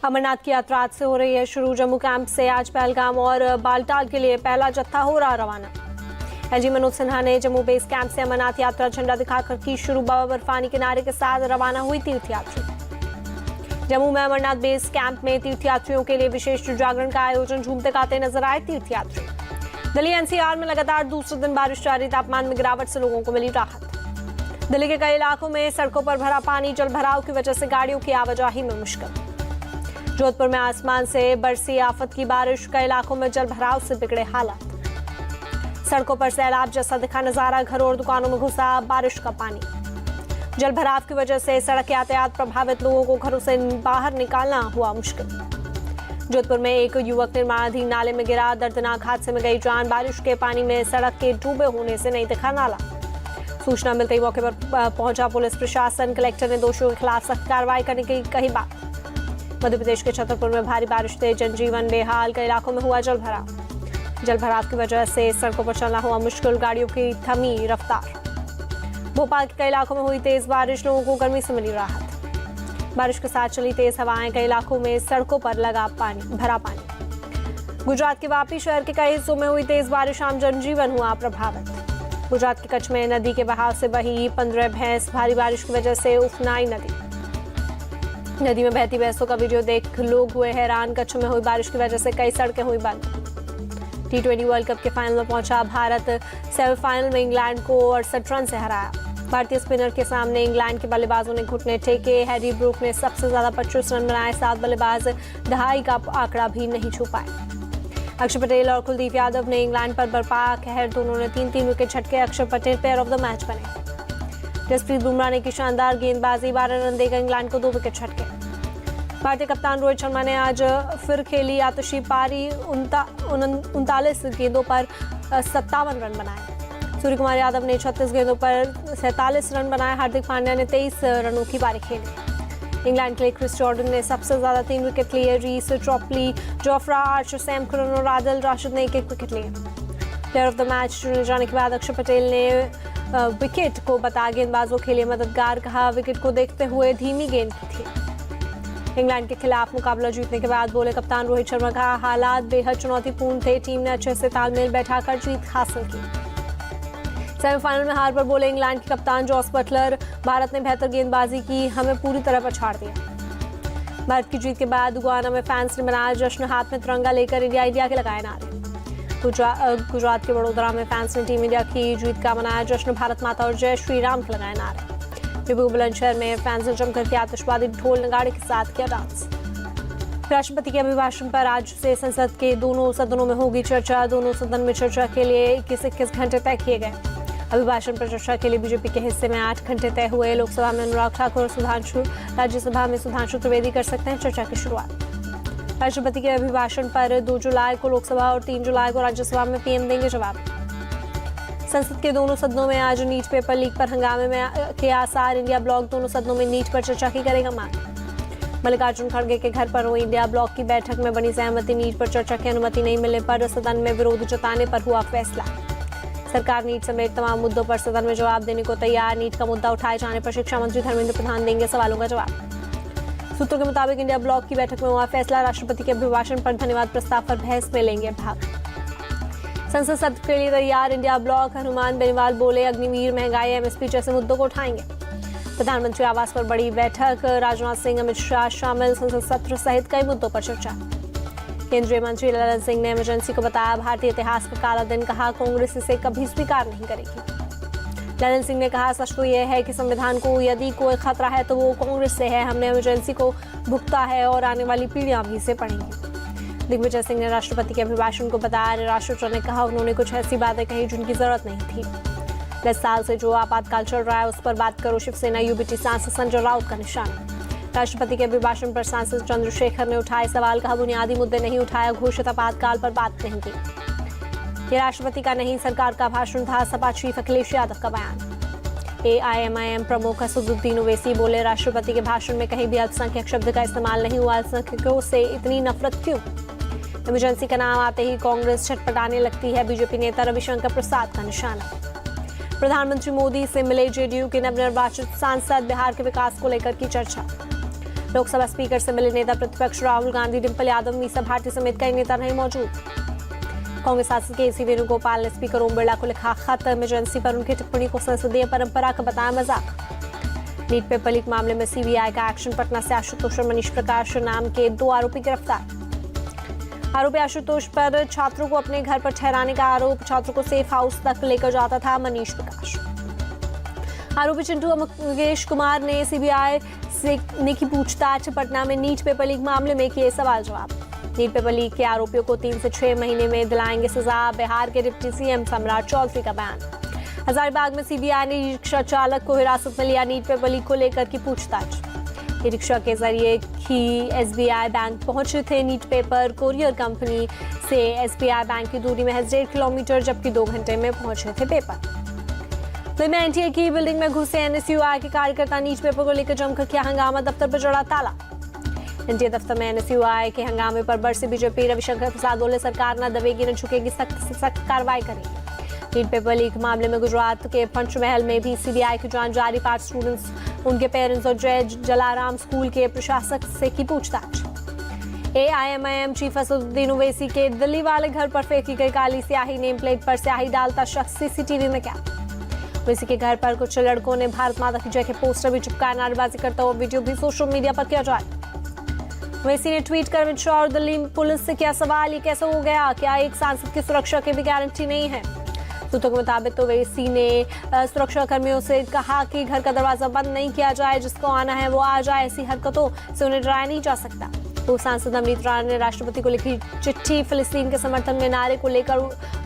अमरनाथ की यात्रा आज से हो रही है शुरू। जम्मू कैंप से आज पहलगाम और बालटाल के लिए पहला जत्था हो रहा रवाना। एलजी मनोज सिन्हा ने जम्मू बेस कैंप से अमरनाथ यात्रा झंडा दिखाकर की शुरू। बाबा बर्फानी के नारे के साथ रवाना हुई तीर्थयात्री। जम्मू में अमरनाथ बेस कैंप में तीर्थयात्रियों के लिए विशेष जागरण का आयोजन। झूमते गाते नजर आए तीर्थयात्री। दिल्ली एनसीआर में लगातार दूसरे दिन बारिश जारी। तापमान में गिरावट से लोगों को मिली राहत। दिल्ली के कई इलाकों में सड़कों पर भरा पानी। जल भराव की वजह से गाड़ियों की आवाजाही में मुश्किल। जोधपुर में आसमान से बरसी आफत की बारिश। कई इलाकों में जल भराव से बिगड़े हालात। सड़कों पर सैलाब जैसा दिखा नजारा। घरों और दुकानों में घुसा बारिश का पानी। जल भराव की वजह से सड़क यातायात प्रभावित। लोगों को घरों से बाहर निकालना हुआ मुश्किल। जोधपुर में एक युवक निर्माणाधीन नाले में गिरा। दर्दनाक हादसे में गई जान। बारिश के पानी में सड़क के डूबे होने से नहीं दिखा नाला। सूचना मिलते ही मौके पर पहुंचा पुलिस प्रशासन। कलेक्टर ने दोषियों के खिलाफ सख्त कार्रवाई करने की कही बात। मध्य प्रदेश के छतरपुर में भारी बारिश से जनजीवन बेहाल। कई इलाकों में हुआ जल भराव की वजह से सड़कों पर चलना हुआ मुश्किल। गाड़ियों की थमी रफ्तार। भोपाल के कई इलाकों में हुई तेज बारिश। लोगों को गर्मी से मिली राहत। बारिश के साथ चली तेज हवाएं। कई इलाकों में सड़कों पर लगा भरा पानी। गुजरात के वापी शहर के कई हिस्सों में हुई तेज बारिश। आम जनजीवन हुआ प्रभावित। गुजरात के कच्छ में नदी के बहाव से बही 15 भैंस। भारी बारिश की वजह से उफनाई नदी में बहती भैंसों का वीडियो देख लोग हुए हैरान। कच्छ में हुई बारिश की वजह से कई सड़कें हुई बंद। T20 वर्ल्ड कप के फाइनल में पहुंचा भारत। सेमीफाइनल में इंग्लैंड को 68 रन से हराया। भारतीय स्पिनर के सामने इंग्लैंड के बल्लेबाजों ने घुटने टेके। हैरी ब्रूक ने सबसे ज्यादा 25 रन बनाए। 7 बल्लेबाज 2.5 का आंकड़ा भी नहीं छू पाए। अक्षर पटेल और कुलदीप यादव ने इंग्लैंड पर बरपा कहर। दोनों ने 3-3 विकेट झटके। अक्षर Patel player of the match बने। जसप्रीत बुमराह ने की शानदार गेंदबाजी। 12 रन देकर इंग्लैंड को 2 विकेट झटके। भारतीय कप्तान रोहित शर्मा ने आज फिर खेली आतिशी पारी। 39 गेंदों पर 57 रन बनाए। सूर्यकुमार यादव ने 36 गेंदों पर 47 रन बनाए। हार्दिक पांड्या ने 23 रनों की पारी खेली। इंग्लैंड के लिए क्रिस जॉर्डन ने सबसे ज्यादा 3 विकेट लिए। रीस ट्रॉपली, जोफ्रा आर्चर, सैम करन और आदिल राशिद ने 1-1 विकेट लिए। प्लेयर ऑफ द मैच चुने जाने के बाद अक्षर पटेल ने विकेट को बता गेंदबाजों के लिए मददगार कहा। विकेट को देखते हुए धीमी गेंद की थी। इंग्लैंड के खिलाफ मुकाबला जीतने के बाद बोले कप्तान रोहित शर्मा का हालात बेहद चुनौतीपूर्ण थे। टीम ने अच्छे से तालमेल बैठाकर जीत हासिल की। सेमीफाइनल में हार पर बोले इंग्लैंड के कप्तान जॉस बटलर, भारत ने बेहतर गेंदबाजी की, हमें पूरी तरह पछाड़ दिया। भारत की जीत के बाद गुयाना में फैंस ने मनाया जश्न। हाथ में तिरंगा लेकर इंडिया के लगाए नारे। गुजरात के वडोदरा में फैंस ने टीम इंडिया की जीत का मनाया जश्न। भारत माता और जय श्री राम के लगाए नारे। बुलंदशहर में फैंस ने जमकर के आतिशबाजी ढोल नगाड़े के साथ किया डांस। राष्ट्रपति के अभिभाषण पर आज से संसद के दोनों सदनों में होगी चर्चा। दोनों सदन में चर्चा के लिए 21 घंटे तय किए गए। अभिभाषण पर चर्चा के लिए बीजेपी के हिस्से में 8 घंटे तय हुए। लोकसभा में अनुराग ठाकुर और सुधांशु, राज्यसभा में सुधांशु त्रिवेदी कर सकते हैं चर्चा की शुरुआत। राष्ट्रपति के अभिभाषण पर 2 जुलाई को लोकसभा और 3 जुलाई को राज्यसभा में पीएम देंगे जवाब। संसद के दोनों सदनों में आज नीट पेपर लीक पर हंगामे के आसार। इंडिया ब्लॉक दोनों सदनों में नीट पर चर्चा की करेगा मांग। मल्लिकार्जुन खड़गे के घर पर हुई इंडिया ब्लॉक की बैठक में बनी सहमति। नीट पर चर्चा की अनुमति नहीं मिलने पर सदन में विरोध जताने पर हुआ फैसला। सरकार नीट समेत तमाम मुद्दों पर सदन में जवाब देने को तैयार। नीट का मुद्दा उठाए जाने पर शिक्षा मंत्री धर्मेंद्र प्रधान देंगे सवालों का जवाब। सूत्रों के मुताबिक इंडिया ब्लॉक की बैठक में हुआ फैसला। राष्ट्रपति के अभिभाषण पर धन्यवाद प्रस्ताव पर बहस में लेंगे भाग। संसद सत्र के लिए तैयार इंडिया ब्लॉक। हनुमान बेनीवाल बोले अग्निवीर, महंगाई, एमएसपी जैसे मुद्दों को उठाएंगे। प्रधानमंत्री आवास पर बड़ी बैठक। राजनाथ सिंह, अमित शाह शामिल। संसद सत्र सहित कई मुद्दों पर चर्चा। केंद्रीय मंत्री ललन सिंह ने इमरजेंसी को बताया भारतीय इतिहास का काला दिन। कहा कांग्रेस इसे कभी स्वीकार नहीं करेगी। ललन सिंह ने कहा सच तो यह है कि संविधान को यदि कोई खतरा है तो वो कांग्रेस से है। हमने इमरजेंसी को भुगता है और आने वाली पीढ़ियां भी इसे पढ़ेंगी। दिग्विजय सिंह ने राष्ट्रपति के अभिभाषण को बताया राष्ट्रपति ने कहा उन्होंने कुछ ऐसी बातें कही जिनकी जरूरत नहीं थी। 10 साल से जो आपातकाल चल रहा है उस पर बात करो। शिवसेना यूबीटी सांसद संजय राउत का निशाना। राष्ट्रपति के अभिभाषण पर सांसद चंद्रशेखर ने उठाए सवाल। कहा बुनियादी मुद्दे नहीं उठाया। घोषित आपातकाल पर बात नहीं की। ये राष्ट्रपति का नहीं सरकार का भाषण था। सपा चीफ अखिलेश यादव का बयान। AIMIM प्रमुख असदुद्दीन ओवैसी बोले राष्ट्रपति के भाषण में कहीं भी अल्पसंख्यक शब्द का इस्तेमाल नहीं हुआ। अल्पसंख्यकों से इतनी नफरत क्यों? इमरजेंसी का नाम आते ही कांग्रेस छटपटाने लगती है। बीजेपी नेता रविशंकर प्रसाद का निशाना। प्रधानमंत्री मोदी से मिले जेडीयू के नवनिर्वाचित सांसद। बिहार के विकास को लेकर की चर्चा। लोकसभा स्पीकर से मिले नेता प्रतिपक्ष राहुल गांधी, डिंपल यादव, मीसा भारती समेत कई नेता नहीं मौजूद। कांग्रेस सांसद के वेणुगोपाल ने स्पीकर ओम बिरला को लिखा खत, इमरजेंसी पर उनकी टिप्पणी को संसदीय परंपरा का बताया मजाक। नीट पेपर लीक मामले में सीबीआई का एक्शन, पटना से आशुतोष और मनीष प्रकाश नाम के 2 आरोपी गिरफ्तार। आरोपी आशुतोष पर छात्रों को अपने घर पर ठहराने का आरोप, छात्रों को सेफ हाउस तक लेकर जाता था मनीष प्रकाश। आरोपी चिंटू मुकेश कुमार ने सीबीआई से की पूछताछ, पटना में नीट पेपर लीक मामले में किए सवाल जवाब। नीट पेपर लीक के आरोपियों को 3 से 6 महीने में दिलाएंगे सजा, बिहार के डिप्टी सीएम सम्राट चौधरी का बयान। हजारीबाग में सीबीआई ने रिक्शा चालक को हिरासत में लिया, नीट पेपर लीक को लेकर की पूछताछ। रिक्शा के जरिए ही एसबीआई बैंक पहुंचे थे नीट पेपर, कोरियर कंपनी से एसबीआई बैंक की दूरी में 1.5 किलोमीटर, जबकि 2 घंटे में पहुंचे थे पेपर। दिल्ली में एनटीए की बिल्डिंग में घुसे एनएसयूआई के कार्यकर्ता, नीट पेपर को लेकर जमकर किया हंगामा, दफ्तर पर जड़ा ताला। एनटीए दफ्तर में एनएसयूआई के हंगामे पर बरसे बीजेपी, रविशंकर प्रसाद बोले सरकार न दबेगी न झुकेगी, सख्त से सख्त कार्रवाई करेगी। नीट पेपर लीक मामले में गुजरात के पंचमहल में भी सीबीआई की जांच जारी, 5 स्टूडेंट्स, उनके पेरेंट्स और जय जलाराम स्कूल के प्रशासक से की पूछताछ। एआईएमआईएम चीफ असदुद्दीन ओवैसी के दिल्ली वाले घर पर फेंकी गई काली स्याही, नेम प्लेट पर स्याही डालता शख्स सीसीटीवी में कैद। ओवैसी के घर पर कुछ लड़कों ने भारत माता की जय के पोस्टर भी चिपकाए, नारेबाजी करता हुआ वीडियो भी सोशल मीडिया पर किया जाए। ओवैसी ने ट्वीट कर अमित शाह और दिल्ली पुलिस से किया सवाल, ये कैसे हो गया, क्या एक सांसद की सुरक्षा की भी गारंटी नहीं है। सूत्रों के मुताबिक तो ओवैसी ने सुरक्षा कर्मियों से कहा कि घर का दरवाजा बंद नहीं किया जाए, जिसको आना है वो आ जाए, ऐसी हरकतों से उन्हें डराया नहीं जा सकता। तो सांसद नवनीत राणा ने राष्ट्रपति को लिखी चिट्ठी, फिलिस्तीन के समर्थन में नारे को लेकर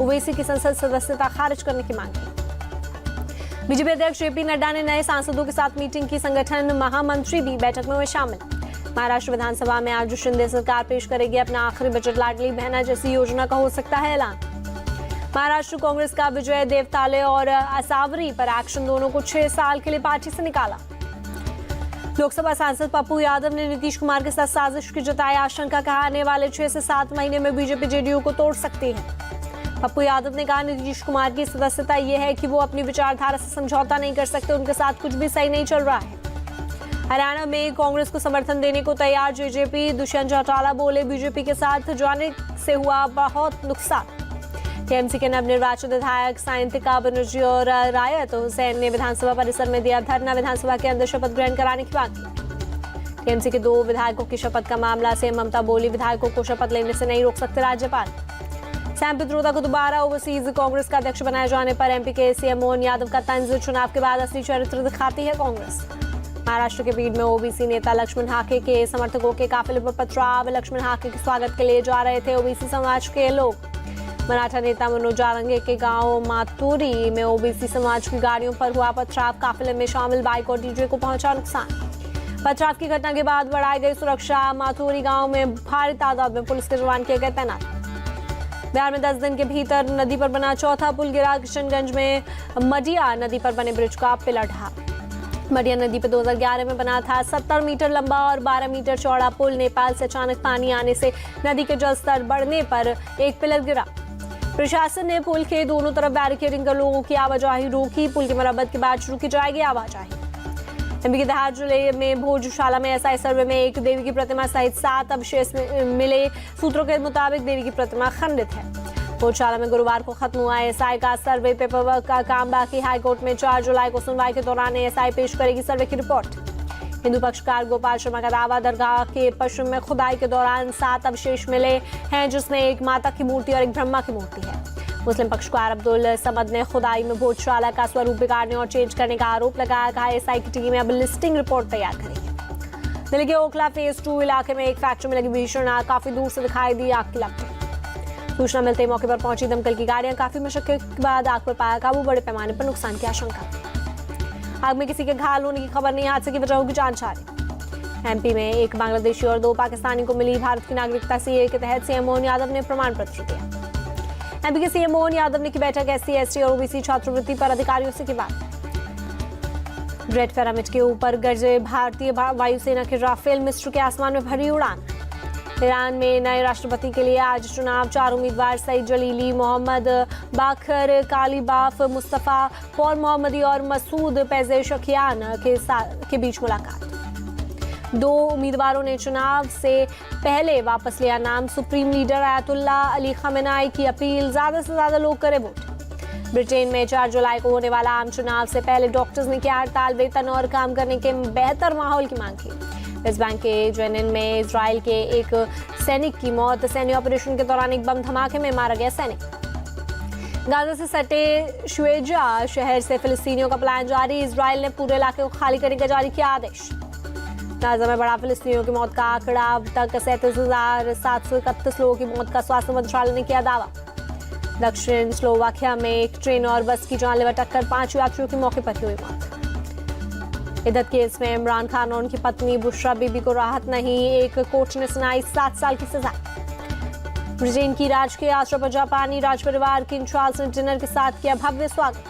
ओवैसी की संसद सदस्यता खारिज करने की मांग की। बीजेपी अध्यक्ष जेपी नड्डा ने नए सांसदों के साथ मीटिंग की, संगठन महामंत्री भी बैठक में हुए शामिल। महाराष्ट्र विधानसभा में आज शिंदे सरकार पेश करेगी अपना आखिरी बजट, लाडली बहना जैसी योजना का हो सकता है ऐलान। महाराष्ट्र कांग्रेस का विजय देवताले और असावरी पर एक्शन, दोनों को 6 साल के लिए पार्टी से निकाला। लोकसभा सांसद पप्पू यादव ने नीतीश कुमार के साथ साजिश की जताई आशंका, कहा आने वाले 6 से 7 महीने में बीजेपी जेडीयू को तोड़ सकती है। पप्पू यादव ने कहा नीतीश कुमार की सदस्यता यह है कि वो अपनी विचारधारा से समझौता नहीं कर सकते, उनके साथ कुछ भी सही नहीं चल रहा है। हरियाणा में कांग्रेस को समर्थन देने को तैयार जेजेपी, दुष्यंत चौटाला बोले बीजेपी के साथ जाने से हुआ बहुत नुकसान। टीएमसी के नवनिर्वाचित विधायक साइंतिका बनर्जी और रायत हुसैन ने विधानसभा परिसर में दिया धरना, विधानसभा के अंदर शपथ ग्रहण कराने की बात की। टीएमसी के 2 विधायकों की शपथ का मामला से ममता बोली विधायकों को शपथ लेने से नहीं रोक सकते राज्यपाल। सैम पित्रोदा को दोबारा ओवरसीज कांग्रेस का अध्यक्ष बनाए जाने पर एमपी के सीएम मोहन यादव का तंज, चुनाव के बाद असली चरित्र दिखाती है कांग्रेस। महाराष्ट्र के बीड में ओबीसी नेता लक्ष्मण हाके के समर्थकों के काफिले पर पथराव, लक्ष्मण हाके के स्वागत के लिए जा रहे थे ओबीसी समाज के लोग। मराठा नेता मनोज जारंगे के गांव मातूरी में ओबीसी समाज की गाड़ियों पर हुआ पथराव, काफिले में शामिल बाइक और डीजे को पहुंचा नुकसान। पथराव की घटना के बाद बढ़ाई गई सुरक्षा, मातूरी गांव में भारी तादाद में पुलिस के जवान किए गए तैनात। बिहार में 10 दिन के भीतर नदी पर बना चौथा पुल गिरा, किशनगंज में मडिया नदी पर बने ब्रिज का पिलर ढहा। मडिया नदी पर 2011 में बना था 70 मीटर लंबा और 12 मीटर चौड़ा पुल, नेपाल से अचानक पानी आने से नदी के जलस्तर बढ़ने पर एक पिलर गिरा। प्रशासन ने पुल के दोनों तरफ बैरिकेडिंग कर लोगों की आवाजाही रोकी, पुल की मरम्मत के बाद शुरू की जाएगी आवाजाही। एमपी के धार जिले में भोजशाला में एसआई सर्वे में एक देवी की प्रतिमा सहित 7 अवशेष मिले, सूत्रों के मुताबिक देवी की प्रतिमा खंडित है। भोजशाला में गुरुवार को खत्म हुआ एसआई का सर्वे, पेपरवर्क का काम बाकी। हाईकोर्ट में 4 जुलाई को सुनवाई के दौरान एसआई पेश करेगी सर्वे की रिपोर्ट। हिंदू पक्षकार गोपाल शर्मा का दावा, दरगाह के पश्चिम में खुदाई के दौरान 7 अवशेष मिले हैं, जिसमें एक माता की मूर्ति और एक ब्रह्मा की मूर्ति है। मुस्लिम पक्षकार अब्दुल समद ने खुदाई में भोजशाला का स्वरूप बिगाड़ने और चेंज करने का आरोप लगाया। कहा एसआई की टीम अब लिस्टिंग रिपोर्ट तैयार करेगी। दिल्ली के ओखला फेज 2 इलाके में एक फैक्ट्री में लगी भीषण आग, काफी दूर से दिखाई दी आग की लपटें। सूचना मिलते ही मौके पर पहुंची दमकल की गाड़ियां, काफी मशक्कत के बाद आग पर पाया काबू, बड़े पैमाने पर नुकसान की आशंका। आग में किसी के घायल होने की खबर नहीं, हादसे की वजहों की जांच जारी। एमपी में एक बांग्लादेशी और 2 पाकिस्तानी को मिली भारत की नागरिकता, सीए के तहत सीएम मोहन यादव ने प्रमाण पत्र दिया। एमपी के सीएम मोहन यादव ने की बैठक, एससी एसटी और ओबीसी छात्रवृत्ति पर अधिकारियों से की बात। रेड पिरामिड के ऊपर गरजे भारतीय वायुसेना के राफेल, मिस्र के आसमान में भरी उड़ान। ईरान में नए राष्ट्रपति के लिए आज चुनाव, 4 उम्मीदवार सईद जलीली, मोहम्मद बाखर कालीबाफ, मुस्तफा पॉल मोहम्मदी और मसूद पेजेशकियान के बीच मुलाकात। 2 उम्मीदवारों ने चुनाव से पहले वापस लिया नाम। सुप्रीम लीडर आयतुल्ला अली खमेनाई की अपील, ज्यादा से ज्यादा लोग करें वोट। ब्रिटेन में 4 जुलाई को होने वाला आम चुनाव से पहले डॉक्टर्स ने किया हड़ताल, वेतन और काम करने के बेहतर माहौल की मांग की। वेस्ट बैंक के जेनिन में इजराइल के एक सैनिक की मौत, सैन्य ऑपरेशन के दौरान एक बम धमाके में मारा गया सैनिक। गाजा से सटे शुएजा शहर से फिलिस्तीनियों का पलायन जारी, इजराइल ने पूरे इलाके को खाली करने का जारी किया आदेश। गाजा में बढ़ा फिलिस्तीनियों की मौत का आंकड़ा, अब तक 37,731 लोगों की मौत का स्वास्थ्य मंत्रालय ने किया दावा। दक्षिण स्लोवाकिया में एक ट्रेन और बस की जानलेवा टक्कर, 5 यात्रियों की मौके पर हुई मौत। इधर केस में इमरान खान और उनकी पत्नी बुशरा बीबी को राहत नहीं, एक कोर्ट ने सुनाई 7 साल की सजा। ब्रिटेन की राजकीय यात्रा पर जापानी राज परिवार किंग चार्ल्स ने डिनर के साथ किया भव्य स्वागत।